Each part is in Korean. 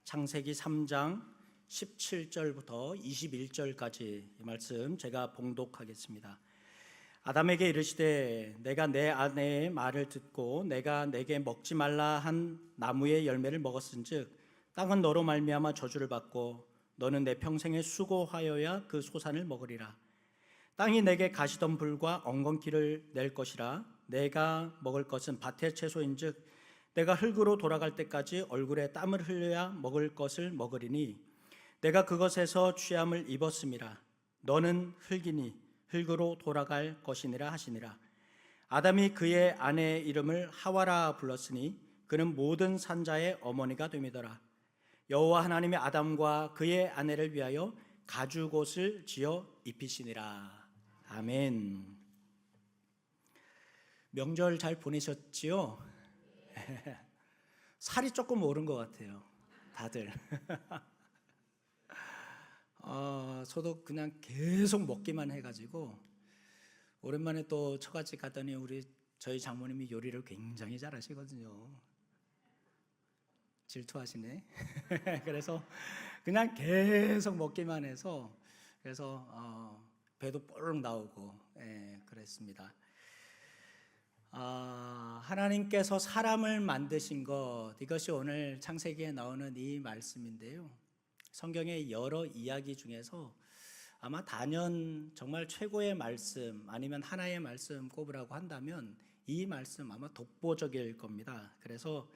창세기 3장 17절부터 21절까지 이 말씀 제가 봉독하겠습니다. 아담에게 이르시되 내가 내 아내의 말을 듣고 내가 내게 먹지 말라 한 나무의 열매를 먹었은즉 땅은 너로 말미암아 저주를 받고 너는 내 평생에 수고하여야 그 소산을 먹으리라. 땅이 내게 가시덤불과 엉겅퀴를 낼 것이라. 내가 먹을 것은 밭의 채소인즉 내가 흙으로 돌아갈 때까지 얼굴에 땀을 흘려야 먹을 것을 먹으리니 내가 그것에서 취함을 입었음이라. 너는 흙이니 흙으로 돌아갈 것이니라 하시니라. 아담이 그의 아내의 이름을 하와라 불렀으니 그는 모든 산자의 어머니가 됨이더라. 여호와 하나님이 아담과 그의 아내를 위하여 가죽옷을 지어 입히시니라. 아멘. 명절 잘 보내셨지요? 살이 조금 오른 것 같아요, 다들. 저도 그냥 계속 먹기만 해가지고 오랜만에 또 처갓집 갔더니 저희 장모님이 요리를 굉장히 잘하시거든요. 질투하시네. 그래서 그냥 계속 먹기만 해서 그래서 배도 뽀록 나오고 그랬습니다. 하나님께서 사람을 만드신 것, 이것이 오늘 창세기에 나오는 이 말씀인데요. 성경의 여러 이야기 중에서 아마 단연 정말 최고의 말씀 아니면 하나의 말씀 꼽으라고 한다면 이 말씀 아마 독보적일 겁니다. 그래서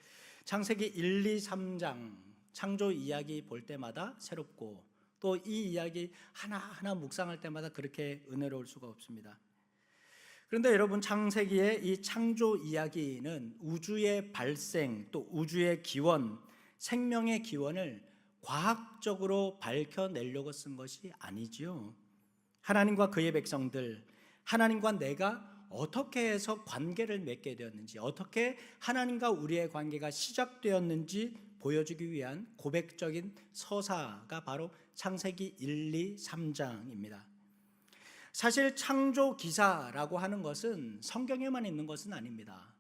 창세기 1, 2, 3장 창조 이야기 볼 때마다 새롭고 또 이 이야기 하나하나 묵상할 때마다 그렇게 은혜로울 수가 없습니다. 그런데 여러분, 창세기의 이 창조 이야기는 우주의 발생 또 우주의 기원, 생명의 기원을 과학적으로 밝혀내려고 쓴 것이 아니지요. 하나님과 그의 백성들, 하나님과 내가 어떻게 해서 관계를 맺게 되었는지, 어떻게 하나님과 우리의 관계가 시작되었는지 보여주기 위한 고백적인 서사가 바로 창세기 1, 2, 3장입니다. 사실 창조 기사라고 하는 것은 성경에만 있는 것은 아닙니다.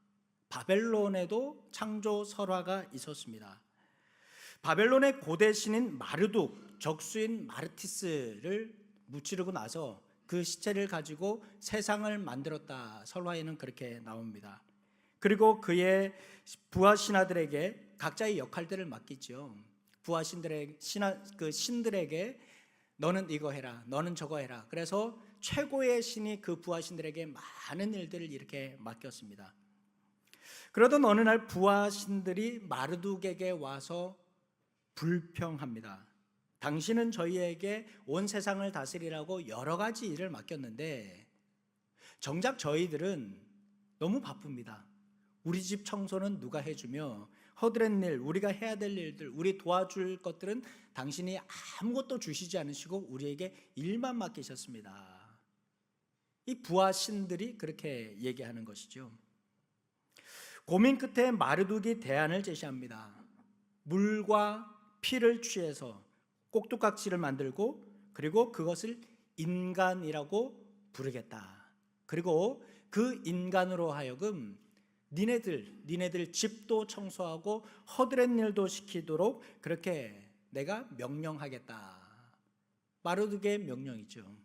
바벨론에도 창조 설화가 있었습니다. 바벨론의 고대 신인 마르둑, 적수인 마르티스를 무찌르고 나서 그 시체를 가지고 세상을 만들었다, 설화에는 그렇게 나옵니다. 그리고 그의 부하 신하들에게 각자의 역할들을 맡기죠. 부하 신들에게 너는 이거 해라, 너는 저거 해라. 그래서 최고의 신이 그 부하 신들에게 많은 일들을 이렇게 맡겼습니다. 그러던 어느 날 부하 신들이 마르둑에게 와서 불평합니다. 당신은 저희에게 온 세상을 다스리라고 여러 가지 일을 맡겼는데 정작 저희들은 너무 바쁩니다. 우리 집 청소는 누가 해주며 허드렛 일, 우리가 해야 될 일들, 우리 도와줄 것들은 당신이 아무것도 주시지 않으시고 우리에게 일만 맡기셨습니다. 이 부하 신들이 그렇게 얘기하는 것이죠. 고민 끝에 마르둑이 대안을 제시합니다. 물과 피를 취해서 꼭두각시를 만들고 그리고 그것을 인간이라고 부르겠다. 그리고 그 인간으로 하여금 니네들 집도 청소하고 허드렛 일도 시키도록 그렇게 내가 명령하겠다. 마르둑의 명령이죠.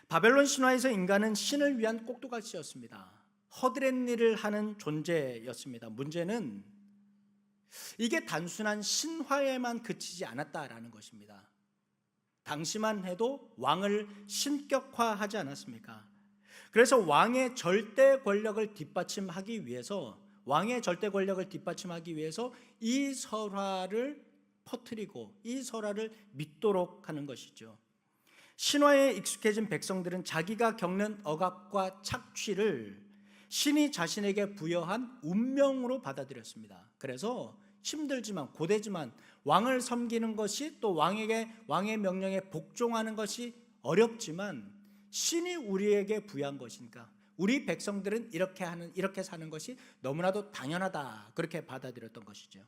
바벨론 신화에서 인간은 신을 위한 꼭두각시였습니다. 허드렛 일을 하는 존재였습니다. 문제는 이게 단순한 신화에만 그치지 않았다라는 것입니다. 당시만 해도 왕을 신격화하지 않았습니까? 그래서 왕의 절대 권력을 뒷받침하기 위해서 이 설화를 퍼뜨리고 이 설화를 믿도록 하는 것이죠. 신화에 익숙해진 백성들은 자기가 겪는 억압과 착취를 신이 자신에게 부여한 운명으로 받아들였습니다. 그래서 힘들지만 고되지만 왕을 섬기는 것이 또 왕의 명령에 복종하는 것이 어렵지만 신이 우리에게 부여한 것이니까 우리 백성들은 이렇게 사는 것이 너무나도 당연하다, 그렇게 받아들였던 것이죠.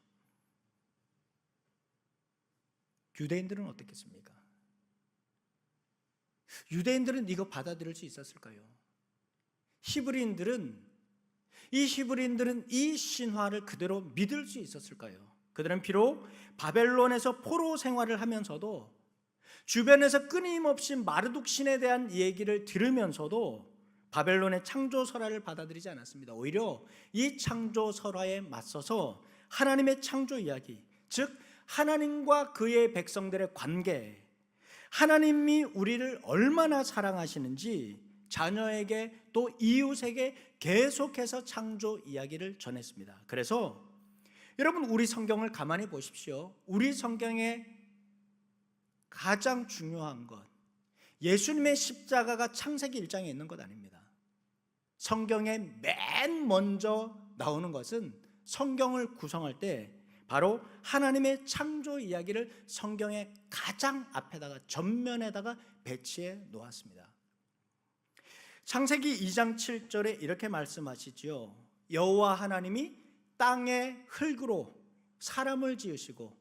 유대인들은 어떻겠습니까? 유대인들은 이거 받아들일 수 있었을까요? 히브리인들은 이 신화를 그대로 믿을 수 있었을까요? 그들은 비록 바벨론에서 포로 생활을 하면서도 주변에서 끊임없이 마르둑 신에 대한 얘기를 들으면서도 바벨론의 창조 설화를 받아들이지 않았습니다. 오히려 이 창조 설화에 맞서서 하나님의 창조 이야기, 즉 하나님과 그의 백성들의 관계, 하나님이 우리를 얼마나 사랑하시는지 자녀에게 또 이웃에게 계속해서 창조 이야기를 전했습니다. 그래서 여러분, 우리 성경을 가만히 보십시오. 우리 성경에 가장 중요한 것, 예수님의 십자가가 창세기 1장에 있는 것 아닙니다. 성경에 맨 먼저 나오는 것은 성경을 구성할 때 바로 하나님의 창조 이야기를 성경의 가장 앞에다가, 전면에다가 배치해 놓았습니다. 창세기 2장 7절에 이렇게 말씀하시지요. 여호와 하나님이 땅의 흙으로 사람을 지으시고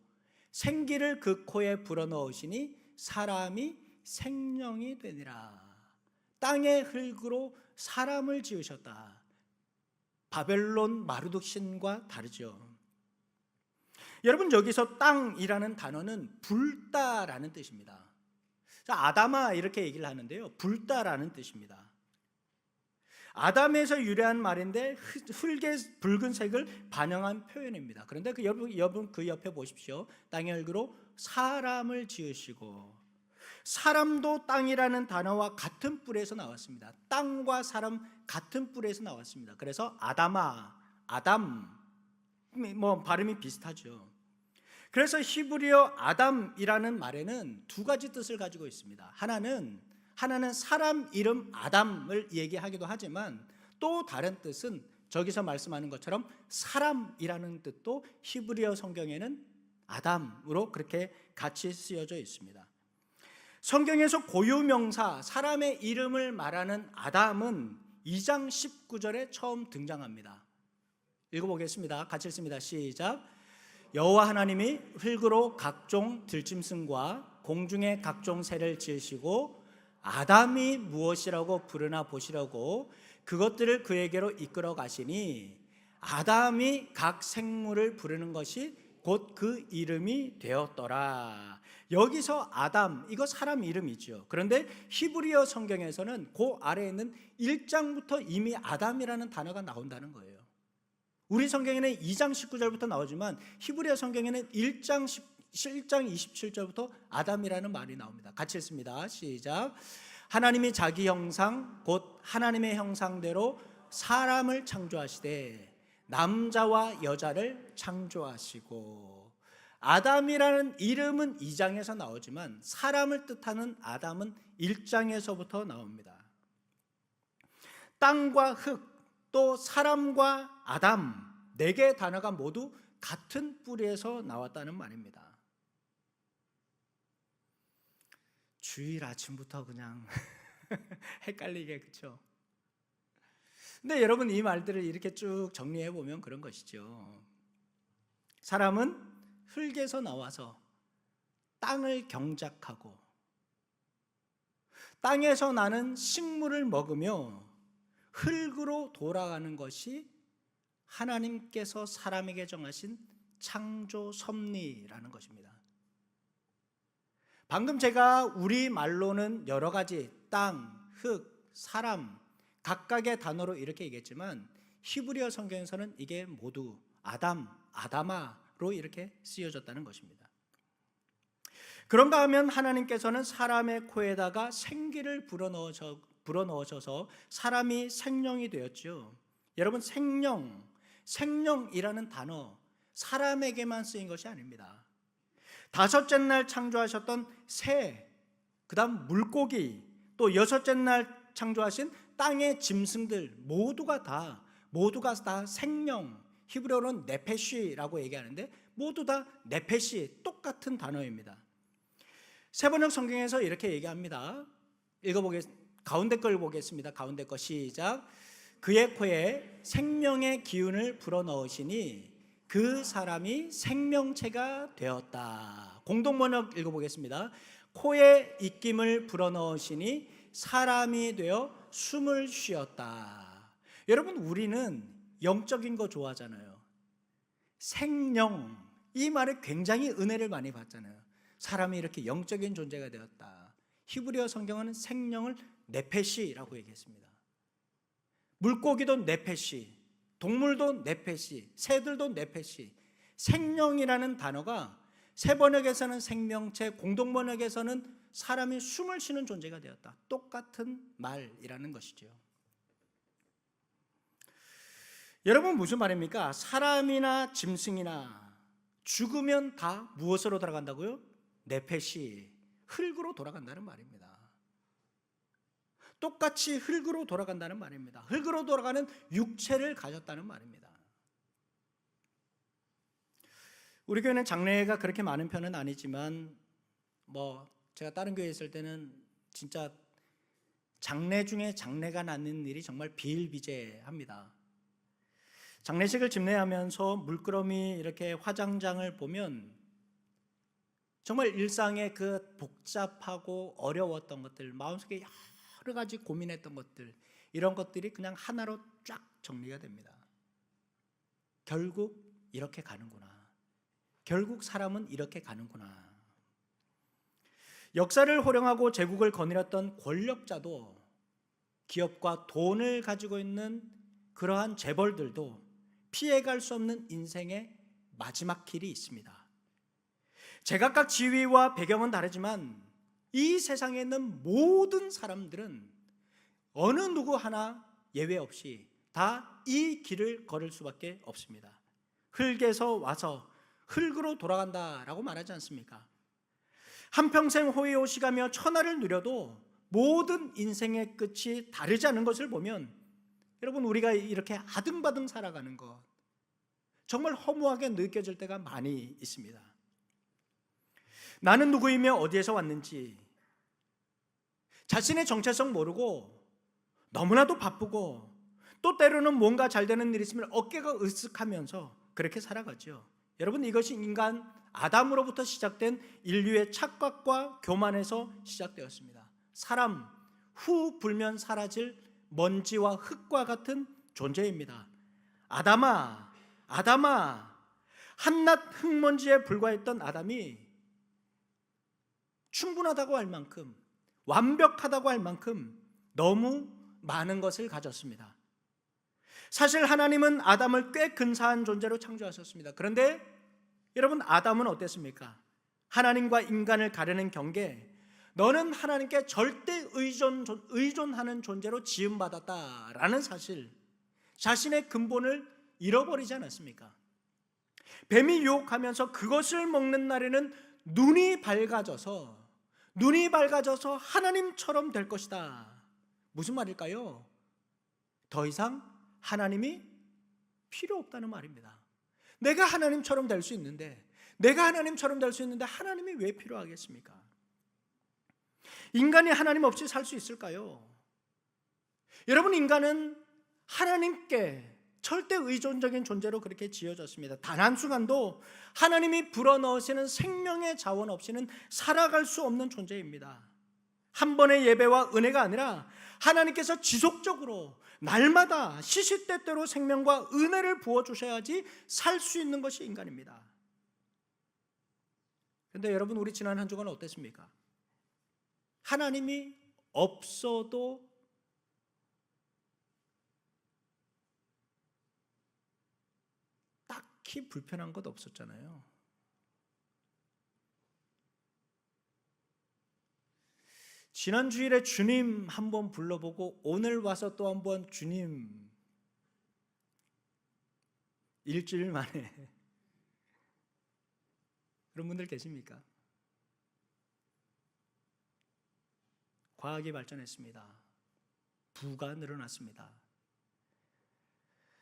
생기를 그 코에 불어넣으시니 사람이 생명이 되니라. 땅의 흙으로 사람을 지으셨다. 바벨론 마르둑 신과 다르죠. 여러분, 여기서 땅이라는 단어는 불다라는 뜻입니다. 아담아 이렇게 얘기를 하는데요, 불다라는 뜻입니다. 아담에서 유래한 말인데 흙의 붉은색을 반영한 표현입니다. 그런데 여러분 그 옆에 보십시오. 땅의 흙으로 사람을 지으시고, 사람도 땅이라는 단어와 같은 뿔에서 나왔습니다. 땅과 사람 같은 뿔에서 나왔습니다. 그래서 아담아, 아담, 발음이 비슷하죠. 그래서 히브리어 아담이라는 말에는 두 가지 뜻을 가지고 있습니다. 하나는 사람 이름 아담을 얘기하기도 하지만 또 다른 뜻은 저기서 말씀하는 것처럼 사람이라는 뜻도 히브리어 성경에는 아담으로 그렇게 같이 쓰여져 있습니다. 성경에서 고유명사 사람의 이름을 말하는 아담은 2장 19절에 처음 등장합니다. 읽어보겠습니다. 같이 읽습니다. 시작. 여호와 하나님이 흙으로 각종 들짐승과 공중의 각종 새를 지으시고 아담이 무엇이라고 부르나 보시려고 그것들을 그에게로 이끌어 가시니 아담이 각 생물을 부르는 것이 곧 그 이름이 되었더라. 여기서 아담, 이거 사람 이름이죠. 그런데 히브리어 성경에서는 그 아래에 있는 1장부터 이미 아담이라는 단어가 나온다는 거예요. 우리 성경에는 2장 19절부터 나오지만 히브리어 성경에는 1장 27절부터 아담이라는 말이 나옵니다. 같이 읽습니다. 시작. 하나님이 자기 형상 곧 하나님의 형상대로 사람을 창조하시되 남자와 여자를 창조하시고. 아담이라는 이름은 2장에서 나오지만 사람을 뜻하는 아담은 1장에서부터 나옵니다. 땅과 흙, 또 사람과 아담, 네 개의 단어가 모두 같은 뿌리에서 나왔다는 말입니다. 주일 아침부터 그냥 헷갈리게, 그렇죠? 근데 여러분, 이 말들을 이렇게 쭉 정리해 보면 그런 것이죠. 사람은 흙에서 나와서 땅을 경작하고 땅에서 나는 식물을 먹으며 흙으로 돌아가는 것이 하나님께서 사람에게 정하신 창조 섭리라는 것입니다. 방금 제가 우리 말로는 여러 가지 땅, 흙, 사람 각각의 단어로 이렇게 얘기했지만 히브리어 성경에서는 이게 모두 아담, 아담아로 이렇게 쓰여졌다는 것입니다. 그런가 하면 하나님께서는 사람의 코에다가 생기를 불어넣으셔서 사람이 생명이 되었죠. 여러분, 생명이라는 단어 사람에게만 쓰인 것이 아닙니다. 다섯째 날 창조하셨던 새, 그 다음 물고기, 또 여섯째 날 창조하신 땅의 짐승들 모두가 다 생명, 히브리어로는 네페시라고 얘기하는데 모두 다 네페시, 똑같은 단어입니다. 세번역 성경에서 이렇게 얘기합니다. 가운데 걸 보겠습니다. 가운데 거 시작. 그의 코에 생명의 기운을 불어넣으시니 그 사람이 생명체가 되었다. 공동번역 읽어보겠습니다. 코에 입김을 불어넣으시니 사람이 되어 숨을 쉬었다. 여러분, 우리는 영적인 거 좋아하잖아요. 생명, 이 말에 굉장히 은혜를 많이 받잖아요. 사람이 이렇게 영적인 존재가 되었다. 히브리어 성경은 생명을 네페시라고 얘기했습니다. 물고기도 네페시, 동물도 네페시, 새들도 네페시. 생명이라는 단어가 세번역에서는 생명체, 공동번역에서는 사람이 숨을 쉬는 존재가 되었다. 똑같은 말이라는 것이죠. 여러분, 무슨 말입니까? 사람이나 짐승이나 죽으면 다 무엇으로 돌아간다고요? 네페시, 흙으로 돌아간다는 말입니다. 똑같이 흙으로 돌아간다는 말입니다. 흙으로 돌아가는 육체를 가졌다는 말입니다. 우리 교회는 장례가 그렇게 많은 편은 아니지만 제가 다른 교회에 있을 때는 진짜 장례 중에 장례가 나는 일이 정말 비일비재합니다. 장례식을 집례하면서 물끄러미 이렇게 화장장을 보면 정말 일상의 그 복잡하고 어려웠던 것들, 마음속에 여러 가지 고민했던 것들, 이런 것들이 그냥 하나로 쫙 정리가 됩니다. 결국 이렇게 가는구나. 결국 사람은 이렇게 가는구나. 역사를 호령하고 제국을 거느렸던 권력자도, 기업과 돈을 가지고 있는 그러한 재벌들도 피해갈 수 없는 인생의 마지막 길이 있습니다. 제각각 지위와 배경은 다르지만 이 세상에 있는 모든 사람들은 어느 누구 하나 예외 없이 다 이 길을 걸을 수밖에 없습니다. 흙에서 와서 흙으로 돌아간다라고 말하지 않습니까? 한평생 호의호식하며 천하를 누려도 모든 인생의 끝이 다르지 않은 것을 보면 여러분, 우리가 이렇게 아등바등 살아가는 것 정말 허무하게 느껴질 때가 많이 있습니다. 나는 누구이며 어디에서 왔는지, 자신의 정체성 모르고 너무나도 바쁘고 또 때로는 뭔가 잘 되는 일이 있으면 어깨가 으쓱하면서 그렇게 살아가죠. 여러분, 이것이 인간 아담으로부터 시작된 인류의 착각과 교만에서 시작되었습니다. 사람, 후 불면 사라질 먼지와 흙과 같은 존재입니다. 아담아, 아담아. 한낱 흙먼지에 불과했던 아담이 충분하다고 할 만큼, 완벽하다고 할 만큼 너무 많은 것을 가졌습니다. 사실 하나님은 아담을 꽤 근사한 존재로 창조하셨습니다. 그런데 여러분, 아담은 어땠습니까? 하나님과 인간을 가르는 경계, 너는 하나님께 절대 의존하는 존재로 지음받았다라는 사실, 자신의 근본을 잃어버리지 않았습니까? 뱀이 유혹하면서 그것을 먹는 날에는 눈이 밝아져서 하나님처럼 될 것이다. 무슨 말일까요? 더 이상 하나님이 필요 없다는 말입니다. 내가 하나님처럼 될 수 있는데 하나님이 왜 필요하겠습니까? 인간이 하나님 없이 살 수 있을까요? 여러분, 인간은 하나님께 절대 의존적인 존재로 그렇게 지어졌습니다. 단 한순간도 하나님이 불어넣으시는 생명의 자원 없이는 살아갈 수 없는 존재입니다. 한 번의 예배와 은혜가 아니라 하나님께서 지속적으로 날마다 시시때때로 생명과 은혜를 부어주셔야지 살 수 있는 것이 인간입니다. 그런데 여러분, 우리 지난 한 주간 어땠습니까? 하나님이 없어도 딱히 불편한 것 없었잖아요. 지난 주일에 주님 한번 불러보고 오늘 와서 또 한번 주님, 일주일 만에 그런 분들 계십니까? 과학이 발전했습니다. 부가 늘어났습니다.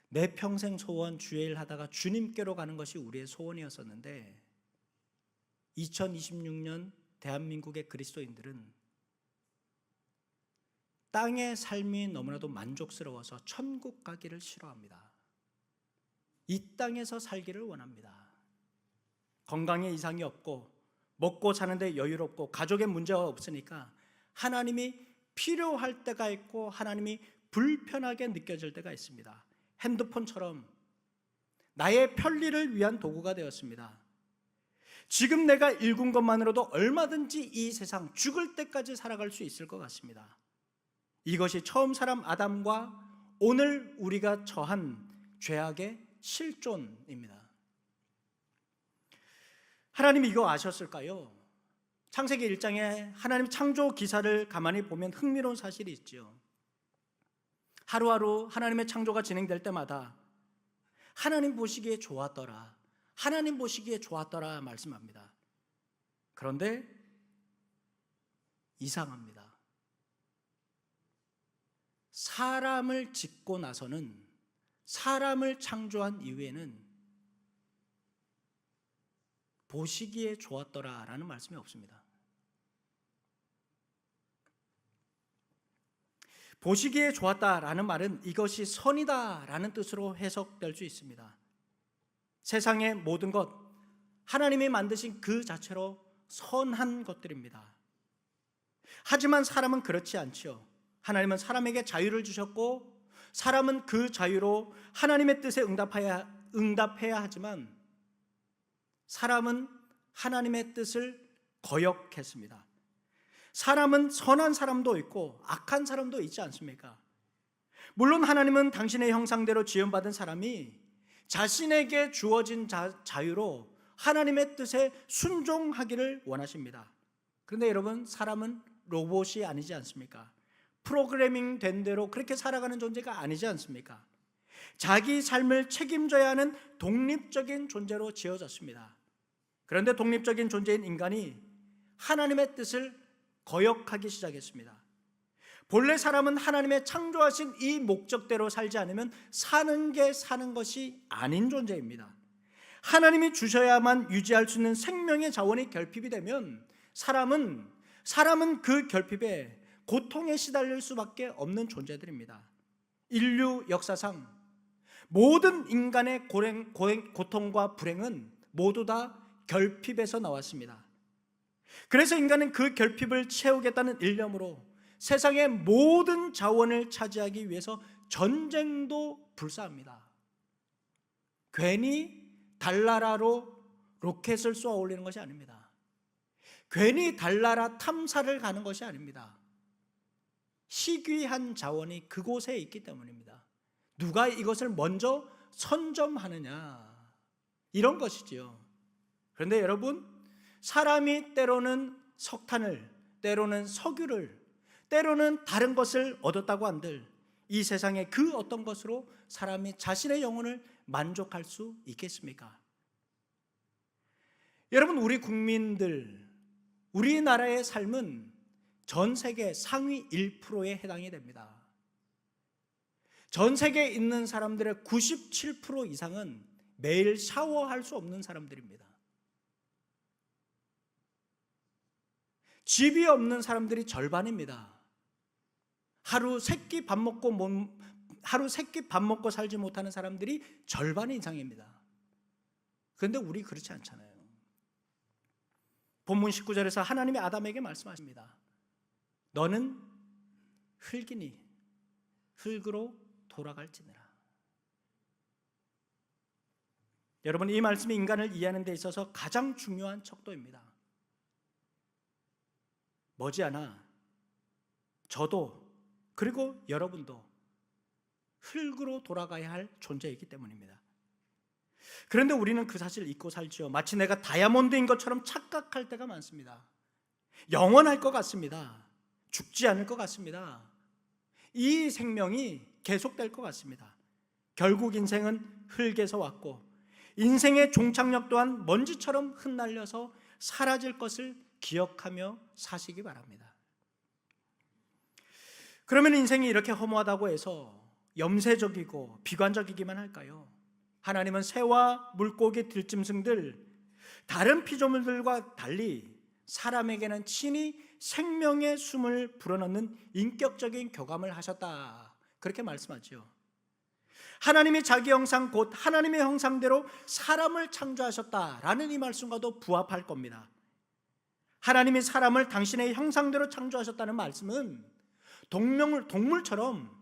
내 평생 소원 주일 하다가 주님께로 가는 것이 우리의 소원이었었는데 2026년 대한민국의 그리스도인들은 땅의 삶이 너무나도 만족스러워서 천국 가기를 싫어합니다. 이 땅에서 살기를 원합니다. 건강에 이상이 없고 먹고 사는데 여유롭고 가족에 문제가 없으니까 하나님이 필요할 때가 있고 하나님이 불편하게 느껴질 때가 있습니다. 핸드폰처럼 나의 편리를 위한 도구가 되었습니다. 지금 내가 읽은 것만으로도 얼마든지 이 세상 죽을 때까지 살아갈 수 있을 것 같습니다. 이것이 처음 사람 아담과 오늘 우리가 처한 죄악의 실존입니다. 하나님이 이거 아셨을까요? 창세기 1장에 하나님 창조 기사를 가만히 보면 흥미로운 사실이 있죠. 하루하루 하나님의 창조가 진행될 때마다 하나님 보시기에 좋았더라, 하나님 보시기에 좋았더라 말씀합니다. 그런데 이상합니다. 사람을 짓고 나서는, 사람을 창조한 이후에는 보시기에 좋았더라라는 말씀이 없습니다. 보시기에 좋았다라는 말은 이것이 선이다라는 뜻으로 해석될 수 있습니다. 세상의 모든 것, 하나님이 만드신 그 자체로 선한 것들입니다. 하지만 사람은 그렇지 않죠. 하나님은 사람에게 자유를 주셨고 사람은 그 자유로 하나님의 뜻에 응답해야 하지만 사람은 하나님의 뜻을 거역했습니다. 사람은 선한 사람도 있고 악한 사람도 있지 않습니까? 물론 하나님은 당신의 형상대로 지음받은 사람이 자신에게 주어진 자유로 하나님의 뜻에 순종하기를 원하십니다. 그런데 여러분, 사람은 로봇이 아니지 않습니까? 프로그래밍 된 대로 그렇게 살아가는 존재가 아니지 않습니까? 자기 삶을 책임져야 하는 독립적인 존재로 지어졌습니다. 그런데 독립적인 존재인 인간이 하나님의 뜻을 거역하기 시작했습니다. 본래 사람은 하나님의 창조하신 이 목적대로 살지 않으면 사는 게 사는 것이 아닌 존재입니다. 하나님이 주셔야만 유지할 수 있는 생명의 자원이 결핍이 되면 사람은 그 결핍에 고통에 시달릴 수밖에 없는 존재들입니다. 인류 역사상 모든 인간의 고통과 불행은 모두 다 결핍에서 나왔습니다. 그래서 인간은 그 결핍을 채우겠다는 일념으로 세상의 모든 자원을 차지하기 위해서 전쟁도 불사합니다. 괜히 달나라로 로켓을 쏘아 올리는 것이 아닙니다. 괜히 달나라 탐사를 가는 것이 아닙니다. 희귀한 자원이 그곳에 있기 때문입니다. 누가 이것을 먼저 선점하느냐, 이런 것이지요. 그런데 여러분, 사람이 때로는 석탄을, 때로는 석유를, 때로는 다른 것을 얻었다고 한들 이 세상의 그 어떤 것으로 사람이 자신의 영혼을 만족할 수 있겠습니까? 여러분, 우리 국민들, 우리나라의 삶은 전 세계 상위 1%에 해당이 됩니다. 전 세계에 있는 사람들의 97% 이상은 매일 샤워할 수 없는 사람들입니다. 집이 없는 사람들이 절반입니다. 하루 세끼 밥 먹고 살지 못하는 사람들이 절반 이상입니다. 그런데 우리 그렇지 않잖아요. 본문 19절에서 하나님이 아담에게 말씀하십니다. 너는 흙이니 흙으로 돌아갈지니라. 여러분, 이 말씀이 인간을 이해하는 데 있어서 가장 중요한 척도입니다. 머지않아 저도, 그리고 여러분도 흙으로 돌아가야 할 존재이기 때문입니다. 그런데 우리는 그 사실을 잊고 살죠. 마치 내가 다이아몬드인 것처럼 착각할 때가 많습니다. 영원할 것 같습니다. 죽지 않을 것 같습니다. 이 생명이 계속될 것 같습니다. 결국 인생은 흙에서 왔고 인생의 종착역 또한 먼지처럼 흩날려서 사라질 것을 기억하며 사시기 바랍니다. 그러면 인생이 이렇게 허무하다고 해서 염세적이고 비관적이기만 할까요? 하나님은 새와 물고기, 들짐승들, 다른 피조물들과 달리 사람에게는 친히 생명의 숨을 불어넣는 인격적인 교감을 하셨다, 그렇게 말씀하죠. 하나님이 자기 형상, 곧 하나님의 형상대로 사람을 창조하셨다라는 이 말씀과도 부합할 겁니다. 하나님이 사람을 당신의 형상대로 창조하셨다는 말씀은 동물처럼,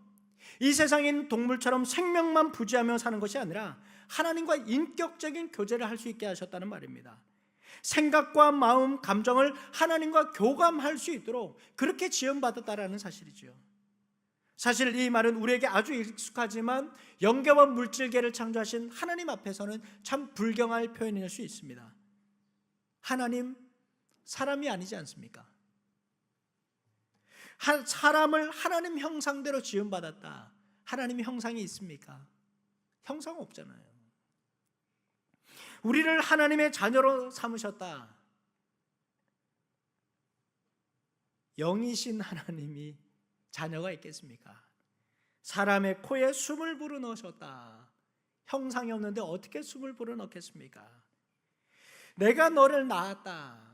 이 세상에 있는 동물처럼 생명만 부지하며 사는 것이 아니라 하나님과 인격적인 교제를 할 수 있게 하셨다는 말입니다. 생각과 마음, 감정을 하나님과 교감할 수 있도록 그렇게 지음받았다라는 사실이죠. 사실 이 말은 우리에게 아주 익숙하지만 영계와 물질계를 창조하신 하나님 앞에서는 참 불경할 표현일 수 있습니다. 하나님, 사람이 아니지 않습니까? 사람을 하나님 형상대로 지음받았다. 하나님의 형상이 있습니까? 형상 없잖아요. 우리를 하나님의 자녀로 삼으셨다. 영이신 하나님이 자녀가 있겠습니까? 사람의 코에 숨을 불어넣으셨다. 형상이 없는데 어떻게 숨을 불어넣겠습니까? 내가 너를 낳았다.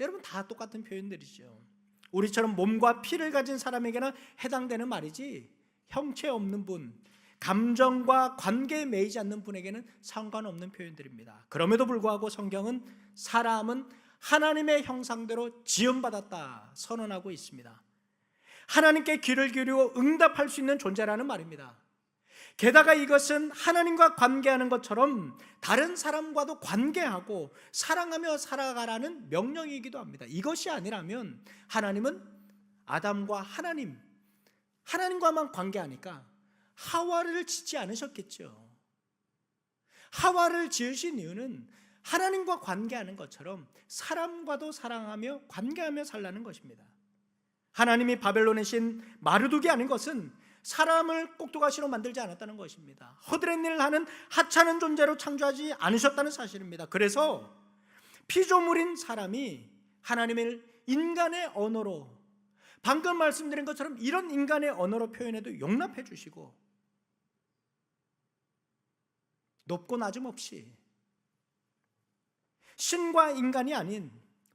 여러분 다 똑같은 표현들이죠. 우리처럼 몸과 피를 가진 사람에게나 해당되는 말이지 형체 없는 분, 감정과 관계에 매이지 않는 분에게는 상관없는 표현들입니다. 그럼에도 불구하고 성경은 사람은 하나님의 형상대로 지음받았다 선언하고 있습니다. 하나님께 귀를 기울이고 응답할 수 있는 존재라는 말입니다. 게다가 이것은 하나님과 관계하는 것처럼 다른 사람과도 관계하고 사랑하며 살아가라는 명령이기도 합니다. 이것이 아니라면 하나님은 아담과 하나님과만 관계하니까 하와를 짓지 않으셨겠죠. 하와를 지으신 이유는 하나님과 관계하는 것처럼 사람과도 사랑하며 관계하며 살라는 것입니다. 하나님이 바벨론의 신 마르둑이 아닌 것은 사람을 꼭두가시로 만들지 않았다는 것입니다. 허드렛 일을 하는 하찮은 존재로 창조하지 않으셨다는 사실입니다. 그래서 피조물인 사람이 하나님을 인간의 언어로, 방금 말씀드린 것처럼 이런 인간의 언어로 표현해도 용납해 주시고 높고 낮음 없이 신과 인간이 아닌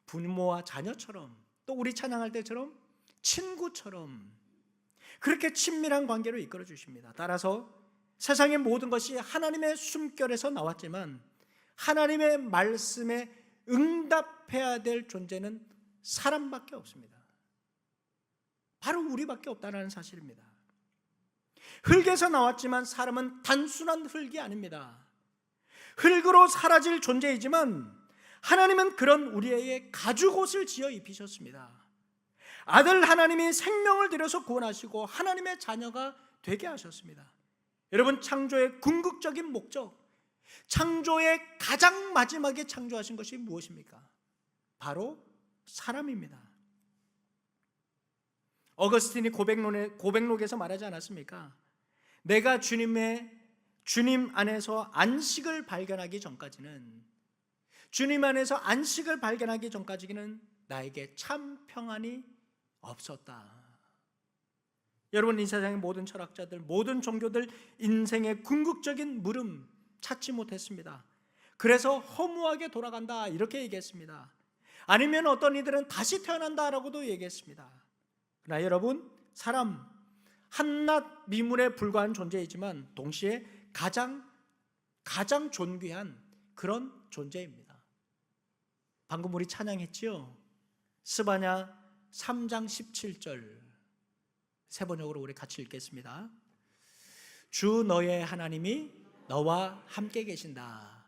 부모와 자녀처럼, 또 우리 찬양할 때처럼 친구처럼 그렇게 친밀한 관계로 이끌어 주십니다. 따라서 세상의 모든 것이 하나님의 숨결에서 나왔지만 하나님의 말씀에 응답해야 될 존재는 사람밖에 없습니다. 바로 우리밖에 없다는 사실입니다. 흙에서 나왔지만 사람은 단순한 흙이 아닙니다. 흙으로 사라질 존재이지만 하나님은 그런 우리에게 가죽옷을 지어 입히셨습니다. 아들 하나님이 생명을 들여서 구원하시고 하나님의 자녀가 되게 하셨습니다. 여러분, 창조의 궁극적인 목적, 창조의 가장 마지막에 창조하신 것이 무엇입니까? 바로 사람입니다. 어거스틴이 고백록에서 말하지 않았습니까? 내가 주님 안에서 안식을 발견하기 전까지는, 주님 안에서 안식을 발견하기 전까지는 나에게 참 평안이 없었다. 여러분, 이 세상의 모든 철학자들, 모든 종교들 인생의 궁극적인 물음 찾지 못했습니다. 그래서 허무하게 돌아간다 이렇게 얘기했습니다. 아니면 어떤 이들은 다시 태어난다라고도 얘기했습니다. 그러나 여러분, 사람 한낱 미물에 불과한 존재이지만 동시에 가장 존귀한 그런 존재입니다. 방금 우리 찬양했지요? 스바냐 3장 17절 세 번역으로 우리 같이 읽겠습니다. 주 너의 하나님이 너와 함께 계신다.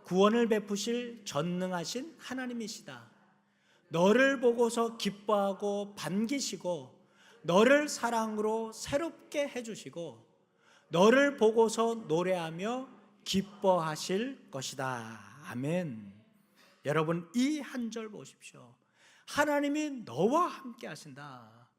구원을 베푸실 전능하신 하나님이시다. 너를 보고서 기뻐하고 반기시고 너를 사랑으로 새롭게 해주시고 너를 보고서 노래하며 기뻐하실 것이다. 아멘. 여러분, 이 한 절 보십시오. 하나님이 너와 함께 하신다.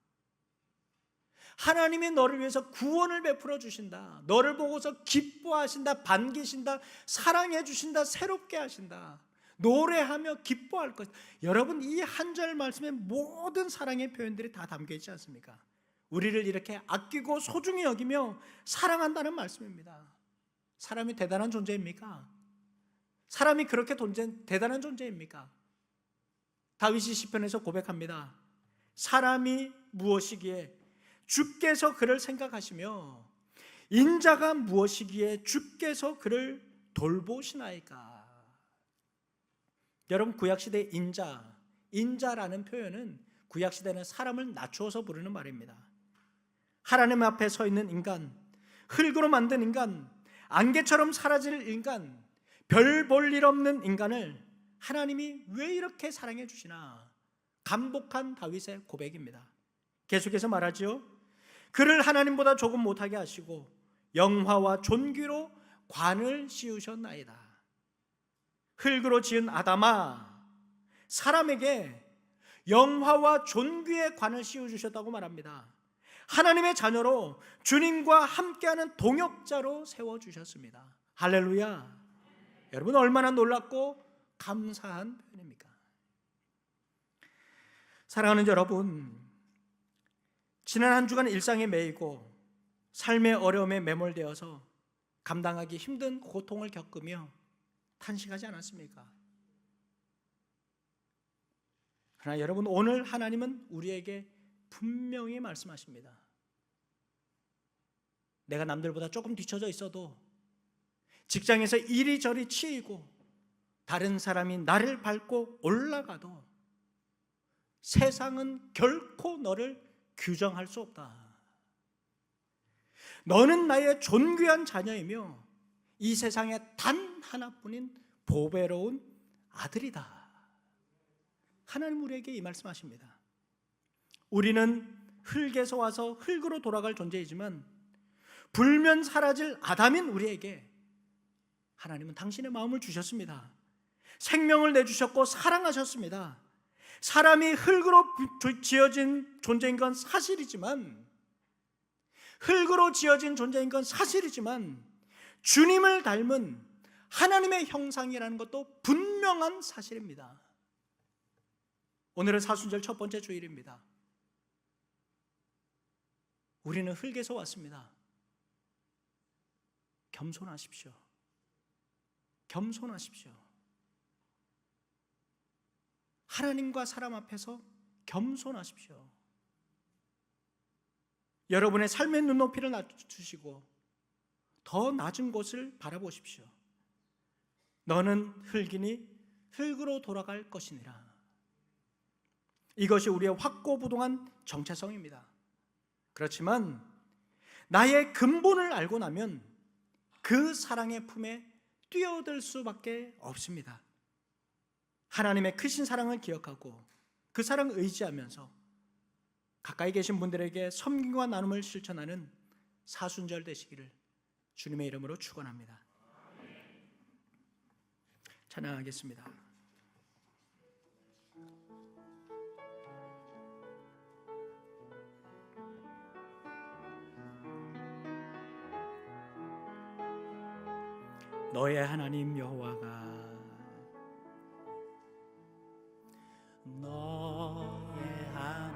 하나님이 너를 위해서 구원을 베풀어 주신다. 너를 보고서 기뻐하신다, 반기신다, 사랑해 주신다, 새롭게 하신다, 노래하며 기뻐할 것. 여러분, 이 한 절 말씀에 모든 사랑의 표현들이 다 담겨 있지 않습니까? 우리를 이렇게 아끼고 소중히 여기며 사랑한다는 말씀입니다. 사람이 대단한 존재입니까? 사람이 그렇게 대단한 존재입니까? 다윗이 시편에서 고백합니다. 사람이 무엇이기에 주께서 그를 생각하시며 인자가 무엇이기에 주께서 그를 돌보시나이까. 여러분, 구약시대 인자라는 표현은 구약시대는 사람을 낮추어서 부르는 말입니다. 하나님 앞에 서 있는 인간, 흙으로 만든 인간, 안개처럼 사라질 인간, 별 볼 일 없는 인간을 하나님이 왜 이렇게 사랑해 주시나 감복한 다윗의 고백입니다. 계속해서 말하죠. 그를 하나님보다 조금 못하게 하시고 영화와 존귀로 관을 씌우셨나이다. 흙으로 지은 아담아, 사람에게 영화와 존귀의 관을 씌워주셨다고 말합니다. 하나님의 자녀로 주님과 함께하는 동역자로 세워주셨습니다. 할렐루야. 여러분 얼마나 놀랍고 감사한 표현입니까? 사랑하는 여러분, 지난 한 주간 일상에 매이고 삶의 어려움에 매몰되어서 감당하기 힘든 고통을 겪으며 탄식하지 않았습니까? 그러나 여러분, 오늘 하나님은 우리에게 분명히 말씀하십니다. 내가 남들보다 조금 뒤처져 있어도, 직장에서 이리저리 치이고 다른 사람이 나를 밟고 올라가도 세상은 결코 너를 규정할 수 없다. 너는 나의 존귀한 자녀이며 이 세상에 단 하나뿐인 보배로운 아들이다. 하나님 우리에게 이 말씀하십니다. 우리는 흙에서 와서 흙으로 돌아갈 존재이지만 불면 사라질 아담인 우리에게 하나님은 당신의 마음을 주셨습니다. 생명을 내주셨고 사랑하셨습니다. 사람이 흙으로 지어진 존재인 건 사실이지만, 흙으로 지어진 존재인 건 사실이지만 주님을 닮은 하나님의 형상이라는 것도 분명한 사실입니다. 오늘은 사순절 첫 번째 주일입니다. 우리는 흙에서 왔습니다. 겸손하십시오. 겸손하십시오. 하나님과 사람 앞에서 겸손하십시오. 여러분의 삶의 눈높이를 낮추시고 더 낮은 곳을 바라보십시오. 너는 흙이니 흙으로 돌아갈 것이니라. 이것이 우리의 확고부동한 정체성입니다. 그렇지만 나의 근본을 알고 나면 그 사랑의 품에 뛰어들 수밖에 없습니다. 하나님의 크신 사랑을 기억하고 그 사랑을 의지하면서 가까이 계신 분들에게 섬김과 나눔을 실천하는 사순절 되시기를 주님의 이름으로 축원합니다. 찬양하겠습니다. 너의 하나님 여호와가 너의 하나님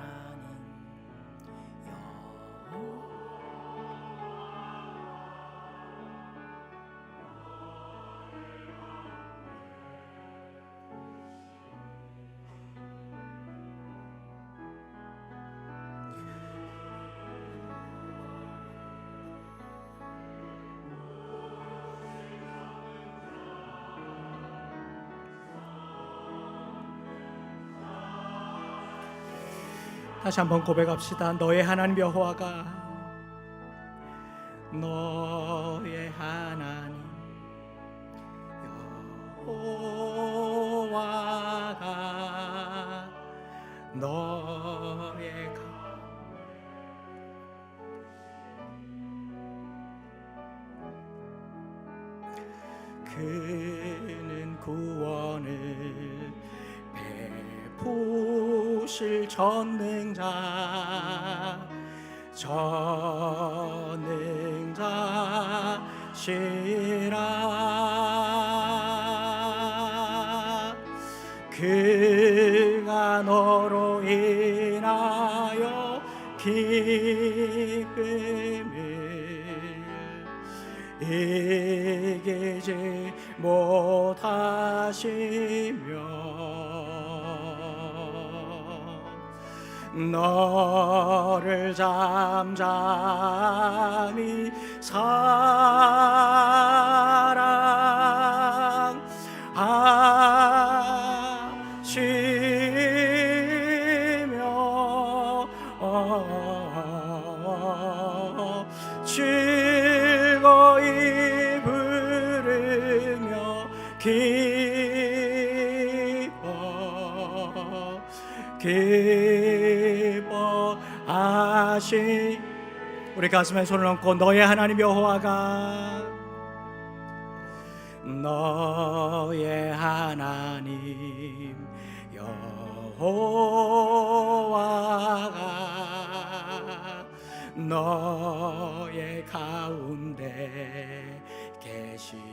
다시 한번 고백합시다. 너의 하나님 여호와가, 너의 하나님 여호와가 너의 그는 구원을 베푸실 전능자시라. 그가 너로 인하여 기쁨을 이기지 못하시며 너를 잠잠히 사랑하시며 즐거이 부르며 기쁘시며 기뻐하시. 우리 가슴에 손을 얹고 너의 하나님 여호와가, 너의 하나님 여호와가 너의 가운데 계시니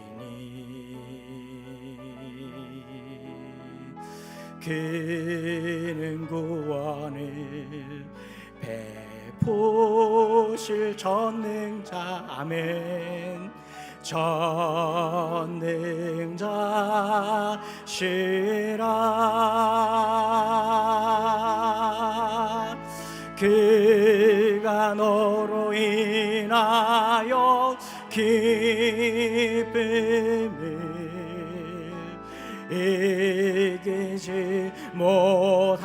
그는 구원을 베푸실 전능자. 아멘. 전능자시라. 그가 너로 인하여 기쁨을 이기지 못하시며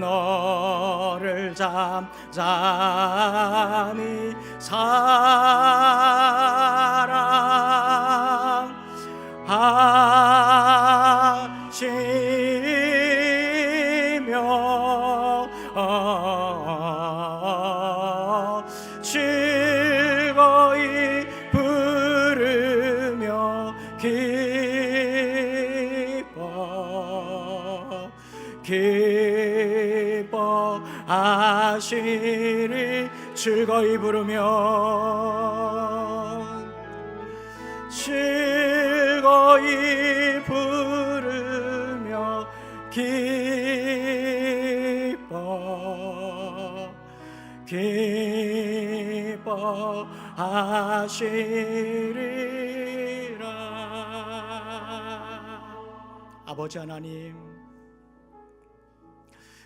너를 잠잠히 사랑하시며 즐거이 부르며 기뻐하시리. 즐거이 부르며 즐거이 부르며 기뻐하시리라. 아버지 하나님,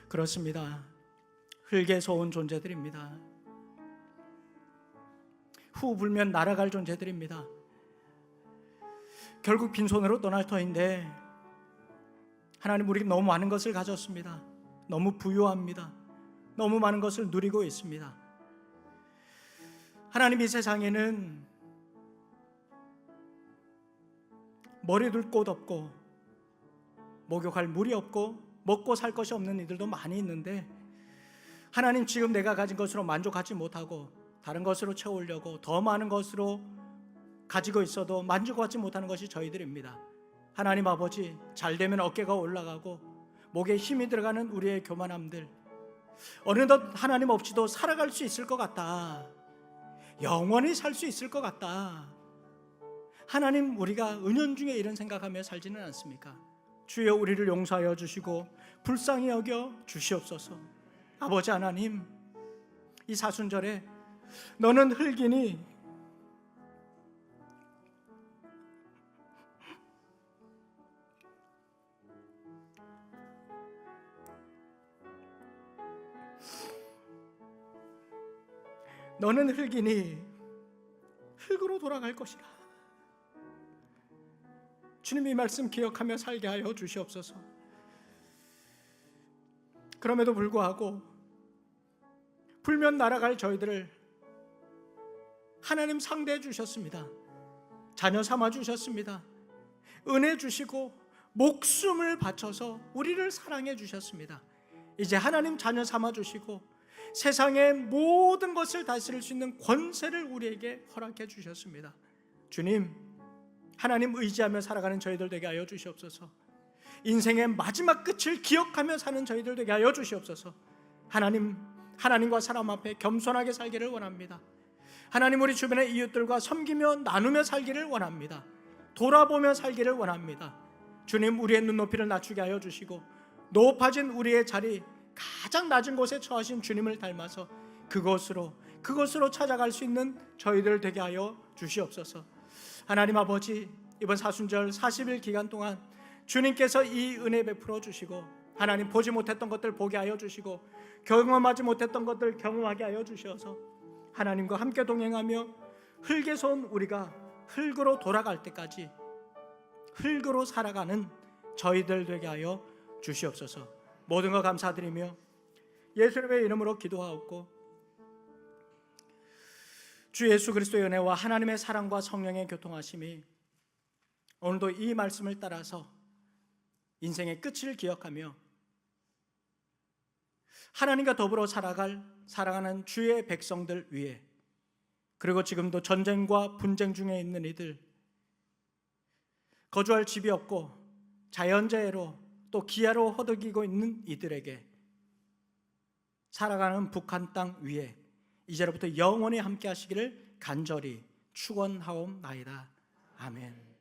그렇습니다. 흙에서 온 존재들입니다. 후 불면 날아갈 존재들입니다. 결국 빈손으로 떠날 터인데 하나님, 우리가 너무 많은 것을 가졌습니다. 너무 부유합니다. 너무 많은 것을 누리고 있습니다. 하나님, 이 세상에는 머리 둘 곳 없고 목욕할 물이 없고 먹고 살 것이 없는 이들도 많이 있는데, 하나님, 지금 내가 가진 것으로 만족하지 못하고 다른 것으로 채우려고 더 많은 것으로 가지고 있어도 만족하지 못하는 것이 저희들입니다. 하나님 아버지, 잘되면 어깨가 올라가고 목에 힘이 들어가는 우리의 교만함들, 어느덧 하나님 없이도 살아갈 수 있을 것 같다, 영원히 살 수 있을 것 같다. 하나님, 우리가 은연중에 이런 생각하며 살지는 않습니까? 주여, 우리를 용서하여 주시고 불쌍히 여겨 주시옵소서. 아버지 하나님, 이 사순절에 너는 흙이니 너는 흙이니 흙으로 돌아갈 것이라. 주님, 이 말씀 기억하며 살게 하여 주시옵소서. 그럼에도 불구하고 불면 날아갈 저희들을 하나님 상대해 주셨습니다. 자녀 삼아 주셨습니다. 은혜 주시고 목숨을 바쳐서 우리를 사랑해 주셨습니다. 이제 하나님 자녀 삼아 주시고 세상의 모든 것을 다스릴 수 있는 권세를 우리에게 허락해 주셨습니다. 주님, 하나님 의지하며 살아가는 저희들 되게 하여 주시옵소서. 인생의 마지막 끝을 기억하며 사는 저희들 되게 하여 주시옵소서. 하나님과 사람 앞에 겸손하게 살기를 원합니다. 하나님, 우리 주변의 이웃들과 섬기며 나누며 살기를 원합니다. 돌아보며 살기를 원합니다. 주님, 우리의 눈높이를 낮추게 하여 주시고 높아진 우리의 자리, 가장 낮은 곳에 처하신 주님을 닮아서 그곳으로 찾아갈 수 있는 저희들 되게 하여 주시옵소서. 하나님 아버지, 이번 사순절 40일 기간 동안 주님께서 이 은혜 베풀어 주시고, 하나님, 보지 못했던 것들 보게 하여 주시고 경험하지 못했던 것들 경험하게 하여 주셔서 하나님과 함께 동행하며 흙에서 온 우리가 흙으로 돌아갈 때까지 흙으로 살아가는 저희들 되게 하여 주시옵소서. 모든 것 감사드리며 예수님의 이름으로 기도하옵고, 주 예수 그리스도의 은혜와 하나님의 사랑과 성령의 교통하심이 오늘도 이 말씀을 따라서 인생의 끝을 기억하며 하나님과 더불어 살아가는 주의 백성들 위해, 그리고 지금도 전쟁과 분쟁 중에 있는 이들, 거주할 집이 없고 자연재해로 또 기아로 허덕이고 있는 이들에게, 살아가는 북한 땅 위에 이제로부터 영원히 함께 하시기를 간절히 축원하옵나이다. 아멘.